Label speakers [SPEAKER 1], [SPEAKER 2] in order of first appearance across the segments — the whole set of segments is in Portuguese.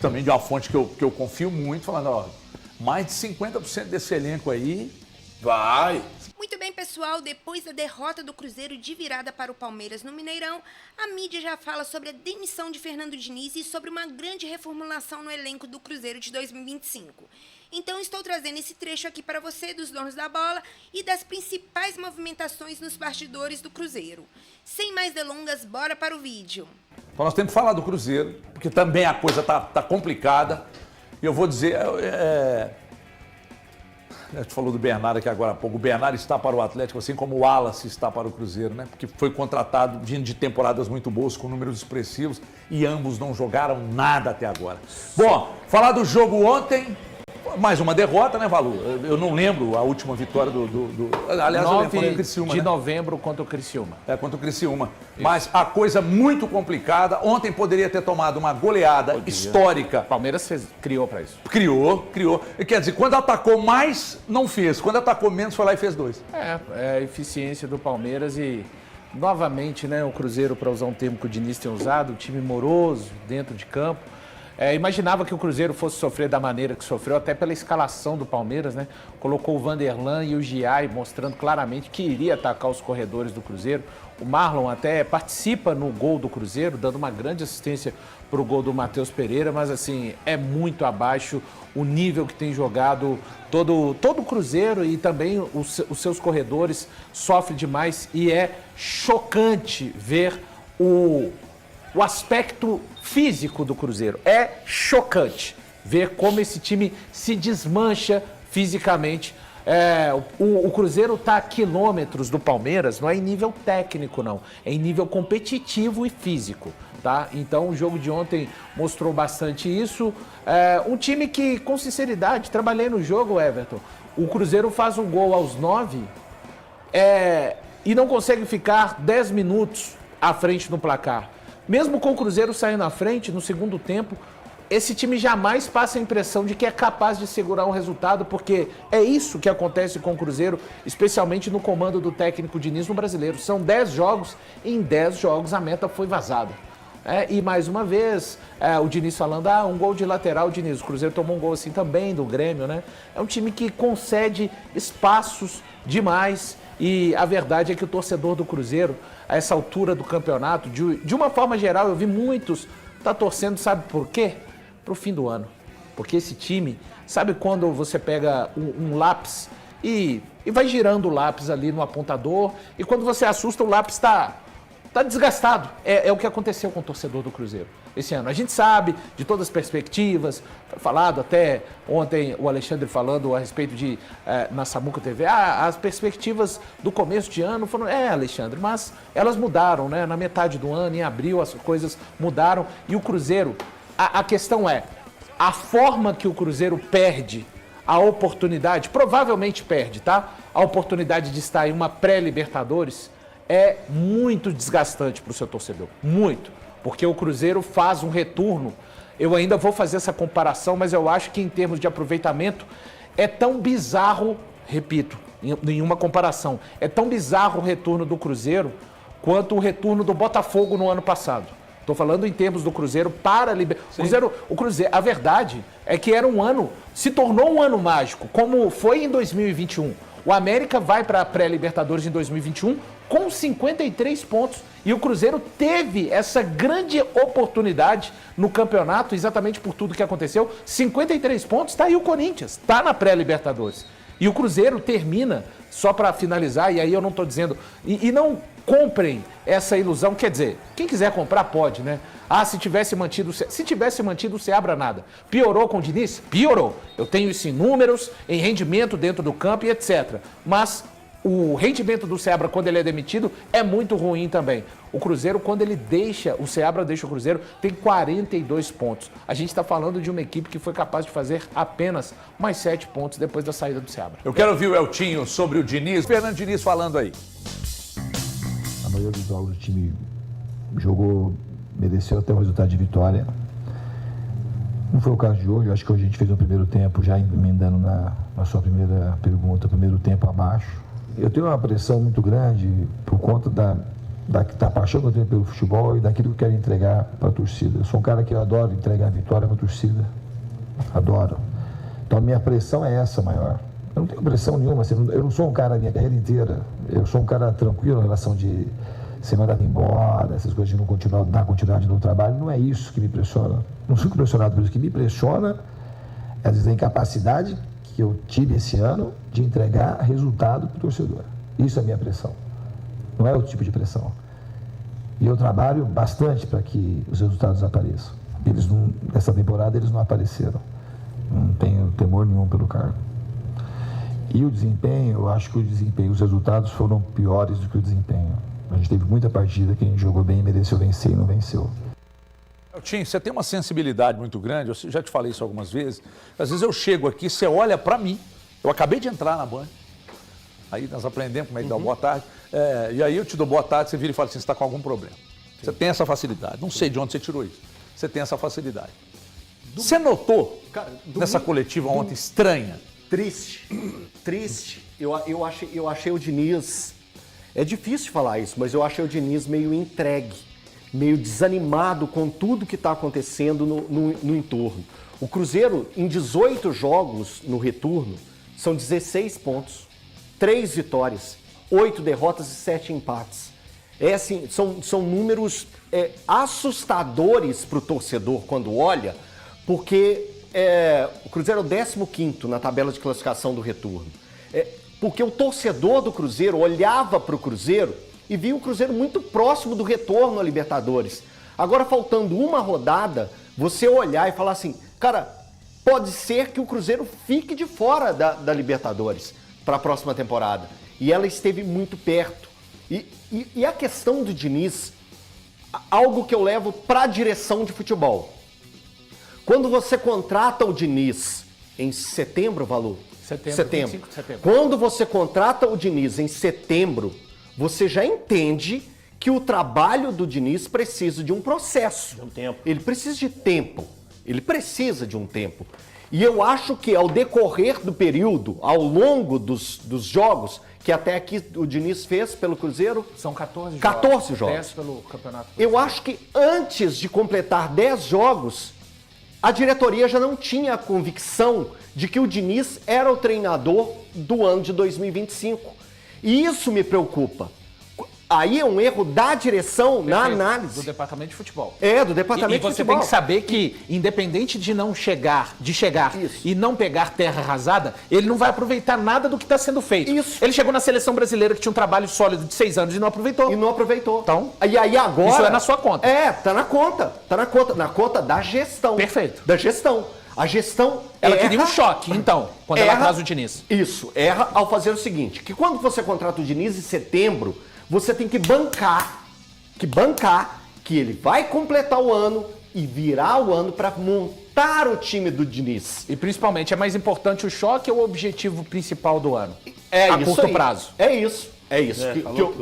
[SPEAKER 1] também de uma fonte que eu confio muito, falando, ó, mais de 50% desse elenco aí vai.
[SPEAKER 2] Muito bem, pessoal, depois da derrota do Cruzeiro de virada para o Palmeiras no Mineirão, a mídia já fala sobre a demissão de Fernando Diniz e sobre uma grande reformulação no elenco do Cruzeiro de 2025. Então, estou trazendo esse trecho aqui para você, dos donos da bola e das principais movimentações nos bastidores do Cruzeiro. Sem mais delongas, bora para o vídeo.
[SPEAKER 1] Então, nós temos que falar do Cruzeiro, porque também a coisa tá complicada. E eu vou dizer... A gente falou do Bernardo aqui agora há pouco. O Bernardo está para o Atlético, assim como o Wallace está para o Cruzeiro, né? Porque foi contratado vindo de temporadas muito boas, com números expressivos, e ambos não jogaram nada até agora. Bom, falar do jogo ontem, mais uma derrota, né, Valu? Eu não lembro a última vitória aliás,
[SPEAKER 3] 9
[SPEAKER 1] Criciúma,
[SPEAKER 3] de
[SPEAKER 1] né?
[SPEAKER 3] novembro contra o Criciúma.
[SPEAKER 1] Contra o Criciúma. Isso. Mas a coisa muito complicada. Ontem poderia ter tomado uma goleada histórica.
[SPEAKER 3] O Palmeiras criou para isso.
[SPEAKER 1] Criou. Quer dizer, quando atacou mais, não fez. Quando atacou menos, foi lá e fez 2.
[SPEAKER 3] É a eficiência do Palmeiras e, novamente, né, o Cruzeiro, para usar um termo que o Diniz tem usado, um time moroso dentro de campo. Imaginava que o Cruzeiro fosse sofrer da maneira que sofreu, até pela escalação do Palmeiras, né? Colocou o Vanderlan e o Giai, mostrando claramente que iria atacar os corredores do Cruzeiro. O Marlon até participa no gol do Cruzeiro, dando uma grande assistência para o gol do Matheus Pereira, mas assim, é muito abaixo o nível que tem jogado todo o Cruzeiro, e também os seus corredores sofrem demais, e é chocante ver o aspecto físico do Cruzeiro. É chocante ver como esse time se desmancha fisicamente. O Cruzeiro está a quilômetros do Palmeiras, não é em nível técnico, não. É em nível competitivo e físico, tá? Então, o jogo de ontem mostrou bastante isso. Um time que, com sinceridade, trabalhei no jogo, Everton. O Cruzeiro faz um gol aos 9 e não consegue ficar 10 minutos à frente no placar. Mesmo com o Cruzeiro saindo à frente no segundo tempo, esse time jamais passa a impressão de que é capaz de segurar um resultado, porque é isso que acontece com o Cruzeiro, especialmente no comando do técnico Diniz no Brasileiro. São 10 jogos, e em 10 jogos a meta foi vazada. E mais uma vez, o Diniz falando, um gol de lateral, Diniz. O Cruzeiro tomou um gol assim também do Grêmio, né? É um time que concede espaços demais, e a verdade é que o torcedor do Cruzeiro, a essa altura do campeonato, de uma forma geral, eu vi muitos tá torcendo, sabe por quê? Pro fim do ano. Porque esse time, sabe quando você pega um lápis e vai girando o lápis ali no apontador, e quando você assusta, o lápis tá desgastado. É o que aconteceu com o torcedor do Cruzeiro esse ano. A gente sabe de todas as perspectivas, foi falado até ontem o Alexandre falando a respeito de, na Samuca TV, as perspectivas do começo de ano foram, Alexandre, mas elas mudaram, né? Na metade do ano, em abril, as coisas mudaram, e o Cruzeiro, a questão é, a forma que o Cruzeiro perde a oportunidade, provavelmente perde, tá? A oportunidade de estar em uma pré-Libertadores é muito desgastante para o seu torcedor, muito. Porque o Cruzeiro faz um retorno, eu ainda vou fazer essa comparação, mas eu acho que em termos de aproveitamento é tão bizarro, repito, em uma comparação, é tão bizarro o retorno do Cruzeiro quanto o retorno do Botafogo no ano passado. Estou falando em termos do Cruzeiro para o Cruzeiro, a verdade é que era um ano, se tornou um ano mágico, como foi em 2021. O América vai para a pré-Libertadores em 2021 com 53 pontos. E o Cruzeiro teve essa grande oportunidade no campeonato, exatamente por tudo que aconteceu. 53 pontos, tá aí o Corinthians, tá na pré-Libertadores. E o Cruzeiro termina, só para finalizar, e aí eu não estou dizendo... E não comprem essa ilusão, quer dizer, quem quiser comprar pode, né? Se tivesse mantido o Seabra, nada. Piorou com o Diniz? Piorou. Eu tenho isso em números, em rendimento dentro do campo e etc. Mas o rendimento do Seabra, quando ele é demitido, é muito ruim também. O Cruzeiro, quando o Seabra deixa o Cruzeiro, tem 42 pontos. A gente está falando de uma equipe que foi capaz de fazer apenas mais 7 pontos depois da saída do Seabra.
[SPEAKER 1] Eu quero ouvir o Eltinho sobre o Diniz. Fernando Diniz falando aí.
[SPEAKER 4] A maioria dos jogos o time jogou, mereceu até o resultado de vitória. Não foi o caso de hoje. Eu acho que hoje a gente fez um primeiro tempo, já emendando na sua primeira pergunta, primeiro tempo abaixo. Eu tenho uma pressão muito grande por conta da paixão que eu tenho pelo futebol e daquilo que eu quero entregar para a torcida. Eu sou um cara que eu adoro entregar a vitória para a torcida. Adoro. Então a minha pressão é essa maior. Eu não tenho pressão nenhuma, assim, eu não sou um cara a minha carreira inteira. Eu sou um cara tranquilo em relação de ser mandado embora, essas coisas de não continuar, dar continuidade no trabalho. Não é isso que me impressiona. Não fico impressionado por isso. O que me impressiona é, às vezes, a incapacidade que eu tive esse ano de entregar resultado para o torcedor. Isso é a minha pressão. Não é outro tipo de pressão. E eu trabalho bastante para que os resultados apareçam. Nessa temporada eles não apareceram. Não tenho temor nenhum pelo cargo. E o desempenho, eu acho que os resultados foram piores do que o desempenho. A gente teve muita partida que a gente jogou bem, mereceu vencer e não venceu.
[SPEAKER 1] Tim, você tem uma sensibilidade muito grande, eu já te falei isso algumas vezes. Às vezes eu chego aqui, você olha para mim, eu acabei de entrar na Band, aí nós aprendemos como é que dá o boa tarde, e aí eu te dou boa tarde, você vira e fala assim, você está com algum problema. Você tem essa facilidade, não sei de onde você tirou isso, você tem essa facilidade. Você notou nessa coletiva ontem estranha?
[SPEAKER 5] Triste. Eu achei o Diniz, é difícil falar isso, mas eu achei o Diniz meio entregue, meio desanimado com tudo que está acontecendo no entorno. O Cruzeiro, em 18 jogos no retorno, são 16 pontos, 3 vitórias, 8 derrotas e 7 empates. Assim, são números assustadores para o torcedor quando olha, porque o Cruzeiro é o 15º na tabela de classificação do retorno. Porque o torcedor do Cruzeiro olhava para o Cruzeiro e via o Cruzeiro muito próximo do retorno à Libertadores. Agora, faltando uma rodada, você olhar e falar assim, cara, pode ser que o Cruzeiro fique de fora da Libertadores para a próxima temporada. E ela esteve muito perto. E a questão do Diniz, algo que eu levo para a direção de futebol. Quando você contrata o Diniz em setembro, Valu? Setembro. 25 de setembro. Quando você contrata o Diniz em setembro, você já entende que o trabalho do Diniz precisa de um processo. De um tempo. Ele precisa de tempo. Ele precisa de um tempo. E eu acho que ao decorrer do período, ao longo dos jogos, que até aqui o Diniz fez pelo Cruzeiro...
[SPEAKER 3] São 14 jogos.
[SPEAKER 5] 14 jogos.
[SPEAKER 3] 10 pelo Campeonato.
[SPEAKER 5] Eu acho que antes de completar 10 jogos, a diretoria já não tinha a convicção de que o Diniz era o treinador do ano de 2025. E isso me preocupa. Aí é um erro da direção na análise.
[SPEAKER 3] Do departamento de futebol.
[SPEAKER 5] Do departamento de futebol.
[SPEAKER 3] E você tem que saber que, independente de não chegar,
[SPEAKER 5] Isso.
[SPEAKER 3] e não pegar terra arrasada, ele não vai aproveitar nada do que está sendo feito.
[SPEAKER 5] Isso.
[SPEAKER 3] Ele chegou na seleção brasileira que tinha um trabalho sólido de 6 anos e não aproveitou.
[SPEAKER 5] Então, e aí agora...
[SPEAKER 3] Isso é na sua conta.
[SPEAKER 5] Tá na conta. Na conta da gestão.
[SPEAKER 3] Perfeito.
[SPEAKER 5] Da gestão. A gestão
[SPEAKER 3] Ela queria um choque, então, quando ela traz o Diniz.
[SPEAKER 5] Isso, erra ao fazer o seguinte, que quando você contrata o Diniz em setembro, você tem que bancar que ele vai completar o ano e virar o ano para montar o time do Diniz.
[SPEAKER 3] E principalmente, é mais importante o choque ou o objetivo principal do ano?
[SPEAKER 5] A
[SPEAKER 3] curto prazo.
[SPEAKER 5] É isso.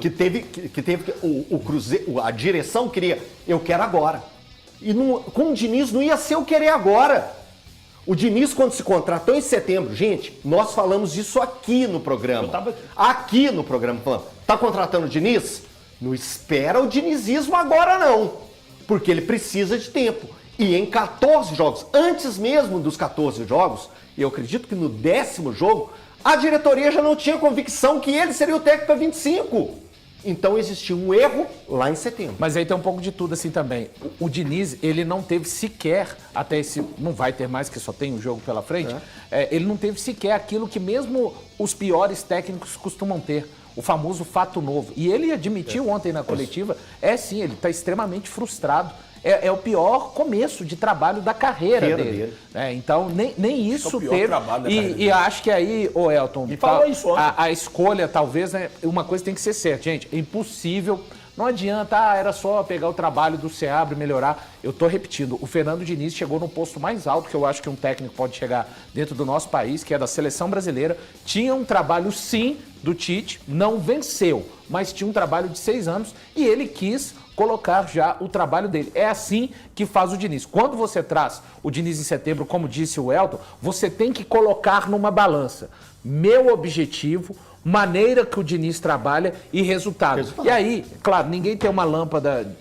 [SPEAKER 5] Que teve o Cruzeiro, a direção queria, eu quero agora. E com o Diniz não ia ser o querer agora. O Diniz, quando se contratou em setembro, gente, nós falamos isso aqui no programa.
[SPEAKER 6] Eu tava
[SPEAKER 5] aqui no programa falando, tá contratando o Diniz? Não espera o dinizismo agora não, porque ele precisa de tempo. E em 14 jogos, antes mesmo dos 14 jogos, eu acredito que no 10º jogo, a diretoria já não tinha convicção que ele seria o técnico a 25. Então existiu um erro lá em setembro.
[SPEAKER 3] Mas aí tem um pouco de tudo assim também. O Diniz, ele não teve sequer, até esse, não vai ter mais, que só tem o jogo pela frente, ele não teve sequer aquilo que mesmo os piores técnicos costumam ter, o famoso fato novo. E ele admitiu ontem na coletiva, sim, ele está extremamente frustrado. É o pior começo de trabalho da carreira dele. Então, nem isso teve. E acho que aí, Elton, a escolha, talvez, uma coisa tem que ser certa. Gente, é impossível. Não adianta, era só pegar o trabalho do Seabra e melhorar. Eu estou repetindo, o Fernando Diniz chegou no posto mais alto que eu acho que um técnico pode chegar dentro do nosso país, que é da seleção brasileira. Tinha um trabalho, sim, do Tite, não venceu, mas tinha um trabalho de 6 anos e ele quis colocar já o trabalho dele. É assim que faz o Diniz. Quando você traz o Diniz em setembro, como disse o Elton, você tem que colocar numa balança. Meu objetivo, maneira que o Diniz trabalha e resultado. E aí, claro, ninguém tem uma lâmpada,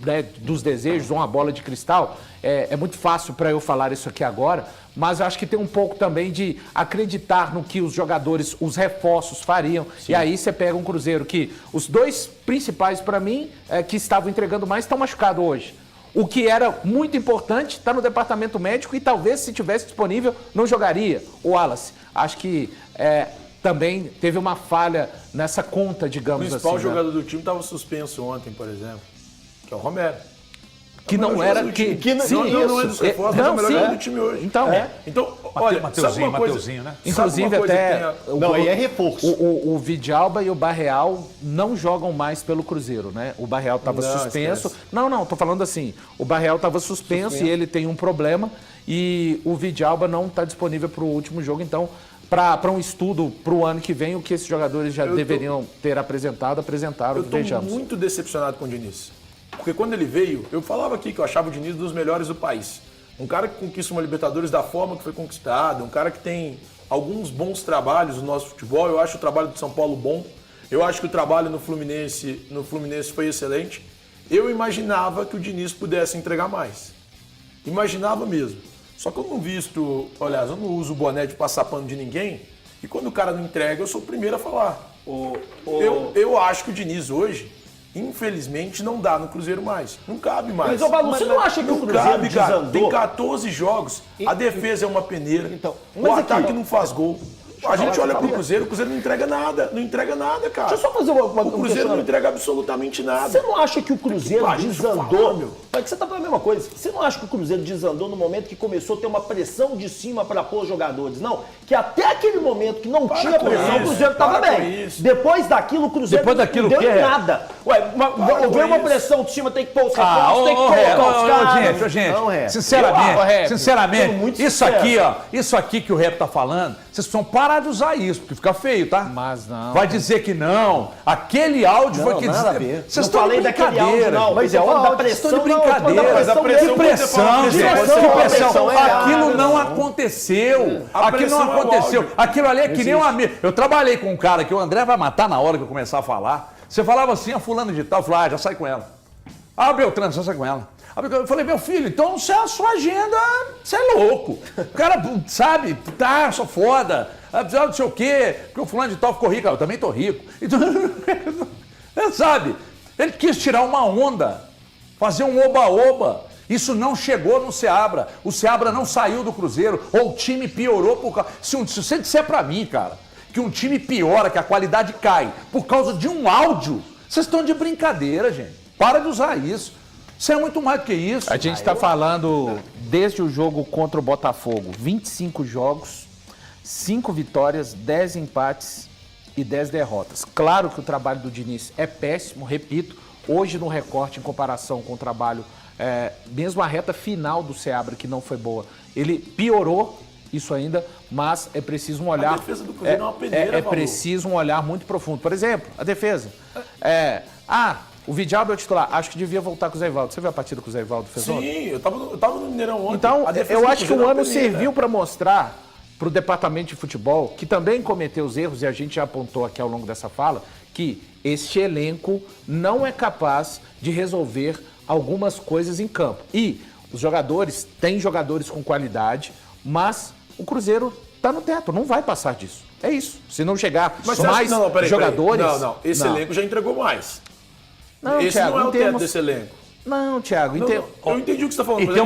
[SPEAKER 3] né, dos desejos ou uma bola de cristal. É muito fácil para eu falar isso aqui agora, mas eu acho que tem um pouco também de acreditar no que os jogadores, os reforços fariam. Sim. E aí você pega um Cruzeiro que os dois principais para mim, que estavam entregando mais, estão machucados hoje. O que era muito importante está no departamento médico e talvez, se tivesse disponível, não jogaria. O Wallace, acho que também teve uma falha nessa conta, digamos assim.
[SPEAKER 6] O principal jogador do time estava suspenso ontem, por exemplo, que é o Romero.
[SPEAKER 3] Que não era...
[SPEAKER 6] Não é dos reforços, mas é o melhor jogador do time hoje.
[SPEAKER 1] Então,
[SPEAKER 6] olha,
[SPEAKER 1] Mateuzinho, né?
[SPEAKER 3] Inclusive até...
[SPEAKER 5] Não, aí é reforço.
[SPEAKER 3] O Vidalba e o Barreal não jogam mais pelo Cruzeiro, né? O Barreal estava suspenso.
[SPEAKER 6] Esquece.
[SPEAKER 3] Não, tô falando assim. O Barreal estava suspenso e ele tem um problema. E o Vidalba não está disponível para o último jogo. Então, para um estudo para o ano que vem, o que esses jogadores já deveriam ter apresentaram,
[SPEAKER 6] Eu estou muito decepcionado com o Diniz. Porque quando ele veio, eu falava aqui que eu achava o Diniz dos melhores do país. Um cara que conquista uma Libertadores da forma que foi conquistada, um cara que tem alguns bons trabalhos no nosso futebol. Eu acho o trabalho do São Paulo bom. Eu acho que o trabalho no Fluminense foi excelente. Eu imaginava que o Diniz pudesse entregar mais. Imaginava mesmo. Só que eu não aliás, eu não uso o boné de passar pano de ninguém. E quando o cara não entrega, eu sou o primeiro a falar. Eu acho que o Diniz hoje, infelizmente, não dá no Cruzeiro mais. Não cabe mais.
[SPEAKER 7] Mas, Balu, você não acha que o Cruzeiro desandou?
[SPEAKER 6] Tem 14 jogos, a defesa é uma peneira, o ataque não faz gol. A gente olha pro Cruzeiro, o Cruzeiro não entrega nada. Não entrega nada, cara.
[SPEAKER 7] Deixa eu só fazer uma
[SPEAKER 6] O Cruzeiro não entrega absolutamente nada.
[SPEAKER 7] Você não acha que o Cruzeiro desandou?
[SPEAKER 6] meu.
[SPEAKER 7] Mas que você tá falando a mesma coisa. Você não acha que o Cruzeiro desandou no momento que começou a ter uma pressão de cima para pôr os jogadores? Não. Que até aquele momento que não tinha pressão, o Cruzeiro tava bem. Depois daquilo, o Cruzeiro não deu em nada. Ué, veio uma pressão de cima, tem que pôr os reforços, tem que colocar os caras.
[SPEAKER 1] Gente, sinceramente, isso aqui que o Rap tá falando, vocês precisam parar de usar isso, porque fica feio, tá?
[SPEAKER 3] Mas não.
[SPEAKER 1] Vai dizer que não. Aquele áudio foi que...
[SPEAKER 7] Nada a ver.
[SPEAKER 1] Vocês
[SPEAKER 7] não falei daquele áudio, não.
[SPEAKER 1] Mas
[SPEAKER 7] é
[SPEAKER 1] da
[SPEAKER 7] pressão,
[SPEAKER 1] de brincadeira.
[SPEAKER 6] Mas a pressão,
[SPEAKER 1] que pressão, gente. Que pressão. Aquilo não aconteceu. Aquilo não aconteceu. Aquilo ali é que nem um amigo. Eu trabalhei com um cara que o André vai matar na hora que eu começar a falar. Você falava assim, a fulano de tal, eu falava, já sai com ela. Beltrano, já sai com ela. Eu falei, meu filho, então a sua agenda, você é louco. O cara, sabe, sou foda, não sei o quê, porque o fulano de tal ficou rico, eu também tô rico. Então, sabe, ele quis tirar uma onda, fazer um oba-oba. Isso não chegou no Seabra. O Seabra não saiu do Cruzeiro, ou o time piorou por causa... Se você disser pra mim, cara, que um time piora, que a qualidade cai por causa de um áudio, vocês estão de brincadeira, gente. Para de usar isso. Isso é muito mais do que isso.
[SPEAKER 3] A gente está falando desde o jogo contra o Botafogo. 25 jogos, 5 vitórias, 10 empates e 10 derrotas. Claro que o trabalho do Diniz é péssimo, repito. Hoje no recorte, em comparação com o trabalho, mesmo a reta final do Seabra, que não foi boa, ele piorou isso ainda, mas é preciso um olhar...
[SPEAKER 6] A defesa do Cruzeiro é uma peneira,
[SPEAKER 3] É preciso um olhar muito profundo. Por exemplo, a defesa. O Vidalba é o titular. Acho que devia voltar com o Zé Ivaldo. Você viu a partida que o Zé Ivaldo fez ontem?
[SPEAKER 6] Sim, eu tava no Mineirão ontem.
[SPEAKER 3] Então, eu acho que o ano serviu para mostrar para o departamento de futebol, que também cometeu os erros, e a gente já apontou aqui ao longo dessa fala, que este elenco não é capaz de resolver algumas coisas em campo. E os jogadores, têm jogadores com qualidade, mas o Cruzeiro está no teto, não vai passar disso. É isso. Se não chegar mais jogadores...
[SPEAKER 6] Não. Esse elenco já entregou mais.
[SPEAKER 3] Não,
[SPEAKER 6] esse
[SPEAKER 3] Thiago,
[SPEAKER 6] não é o teto desse elenco.
[SPEAKER 3] Não, Thiago.
[SPEAKER 6] Eu entendi o que você está falando.
[SPEAKER 1] E tem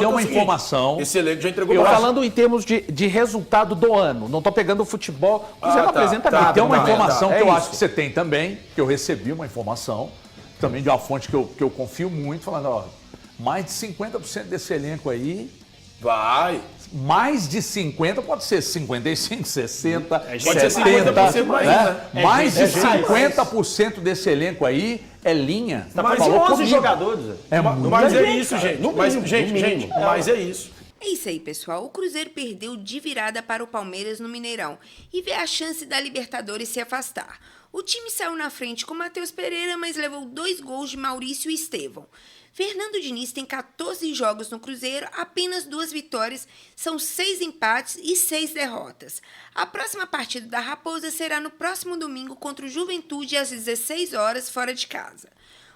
[SPEAKER 1] uma informação.
[SPEAKER 6] Esse elenco já entregou
[SPEAKER 3] mais.
[SPEAKER 6] mais.
[SPEAKER 3] Falando em termos de resultado do ano. Não estou pegando o futebol. Você não apresenta nada.
[SPEAKER 1] E tem uma informação que eu acho que você tem também, que eu recebi uma informação, também de uma fonte que eu confio muito, falando, mais de 50% desse elenco aí...
[SPEAKER 6] Vai.
[SPEAKER 1] Mais de 50, pode ser 55, 60,
[SPEAKER 6] pode
[SPEAKER 1] 70,
[SPEAKER 6] ser 50% mais, né?
[SPEAKER 1] Mais de 50% desse elenco aí é linha.
[SPEAKER 7] Mas 11 jogadores.
[SPEAKER 6] Mas é isso, gente. Mas é isso.
[SPEAKER 2] É isso aí, pessoal. O Cruzeiro perdeu de virada para o Palmeiras no Mineirão e vê a chance da Libertadores se afastar. O time saiu na frente com Matheus Pereira, mas levou 2 gols de Maurício e Estevão. Fernando Diniz tem 14 jogos no Cruzeiro, apenas 2 vitórias, são 6 empates e 6 derrotas. A próxima partida da Raposa será no próximo domingo contra o Juventude às 16 horas, fora de casa.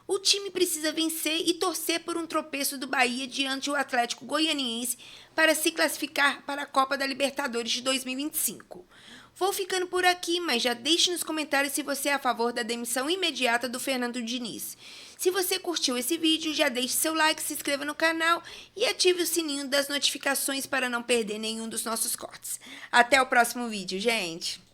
[SPEAKER 2] O time precisa vencer e torcer por um tropeço do Bahia diante do Atlético Goianiense para se classificar para a Copa da Libertadores de 2025. Vou ficando por aqui, mas já deixe nos comentários se você é a favor da demissão imediata do Fernando Diniz. Se você curtiu esse vídeo, já deixe seu like, se inscreva no canal e ative o sininho das notificações para não perder nenhum dos nossos cortes. Até o próximo vídeo, gente!